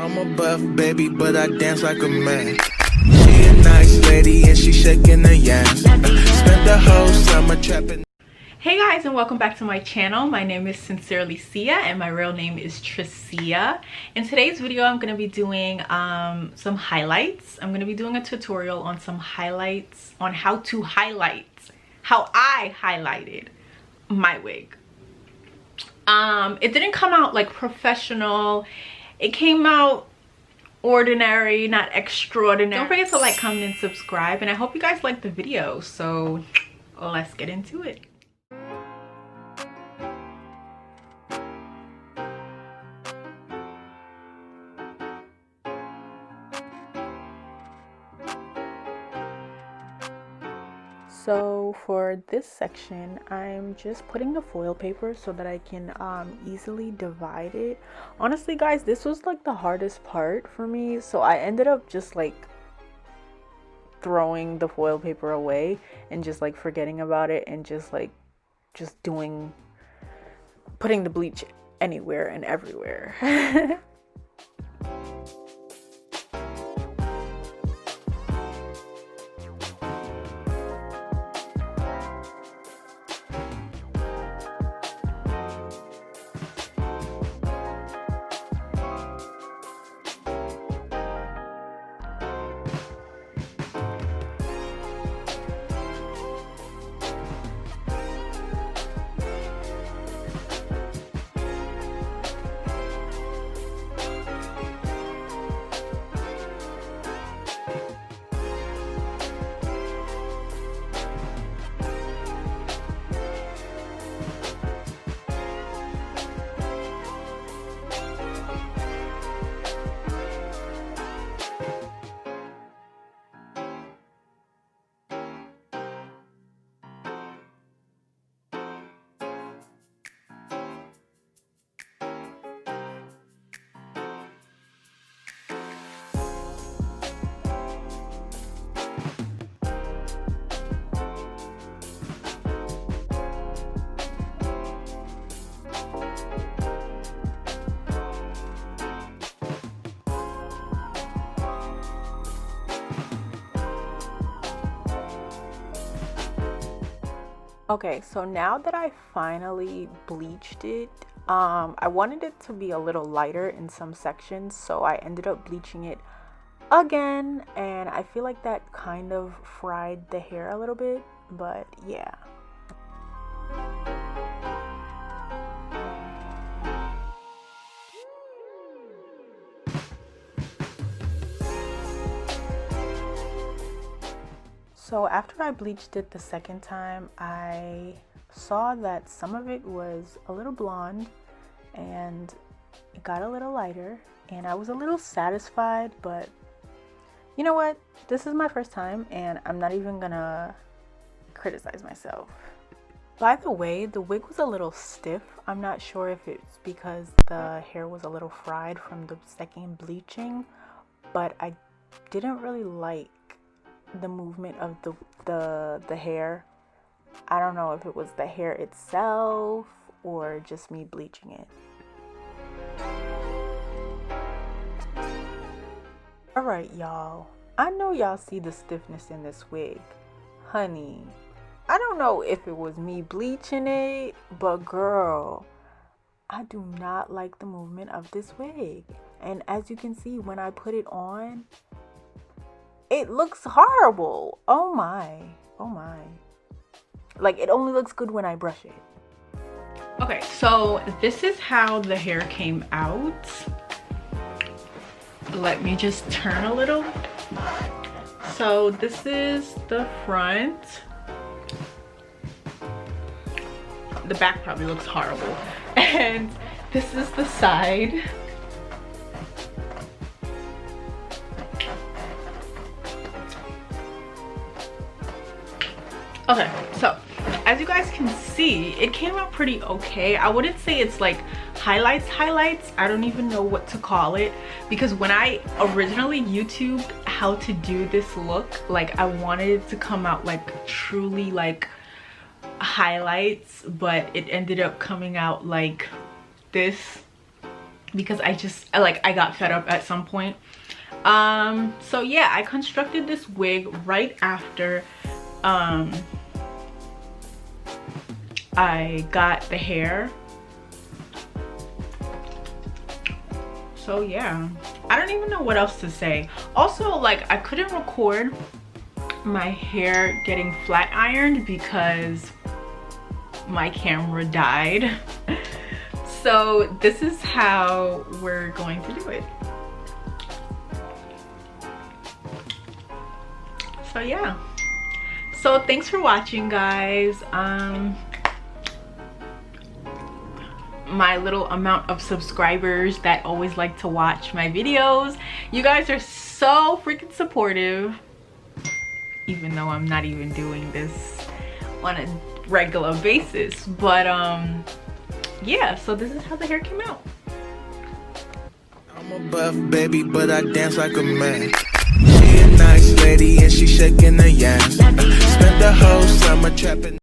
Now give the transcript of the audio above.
I'm a buff baby, but I dance like a man. She a nice lady and she shaking her yams. Spent the whole summer trapping. Hey guys, and welcome back to my channel. My name is Sincerely.cia and my real name is Tricia. In today's video, I'm going to be doing some highlights. I'm going to be doing a tutorial on some highlights, on how I highlighted my wig. It didn't come out like professional. It came out ordinary, not extraordinary. Don't forget to like, comment, and subscribe. And I hope you guys like the video. So let's get into it. So for this section, I'm just putting the foil paper so that I can easily divide it. Honestly guys, this was like the hardest part for me, so I ended up just like throwing the foil paper away and just like forgetting about it and just putting the bleach anywhere and everywhere. Okay, so now that I finally bleached it, I wanted it to be a little lighter in some sections, so I ended up bleaching it again, and I feel like that kind of fried the hair a little bit, but yeah. So after I bleached it the second time, I saw that some of it was a little blonde and it got a little lighter, and I was a little satisfied, but you know what? This is my first time and I'm not even gonna criticize myself. By the way, the wig was a little stiff. I'm not sure if it's because the hair was a little fried from the second bleaching, but I didn't really like the movement of the hair. I don't know if it was the hair itself or just me bleaching it. Alright y'all, I know y'all see the stiffness in this wig. Honey, I don't know if it was me bleaching it, but girl, I do not like the movement of this wig. And as you can see, when I put it on, it looks horrible. Oh my. Like, it only looks good when I brush it. Okay, so this is how the hair came out. Let me just turn a little. So this is the front. The back probably looks horrible. And this is the side. Okay, so as you guys can see, it came out pretty okay. I wouldn't say it's like highlights. I don't even know what to call it, because when I originally YouTubed how to do this look, like I wanted it to come out like truly like highlights, but it ended up coming out like this. because I got fed up at some point. So yeah, I constructed this wig right after I got the hair. So yeah, I don't even know what else to say. Also, like, I couldn't record my hair getting flat ironed because my camera died. So this is how we're going to do it. So yeah, so thanks for watching, guys. My little amount of subscribers that always like to watch my videos, you guys are so freaking supportive, even though I'm not even doing this on a regular basis. But yeah, so this is how the hair came out. I'm a buff baby, but I dance like a man. She a nice lady and she shaking her yams. Spent the whole summer trapping.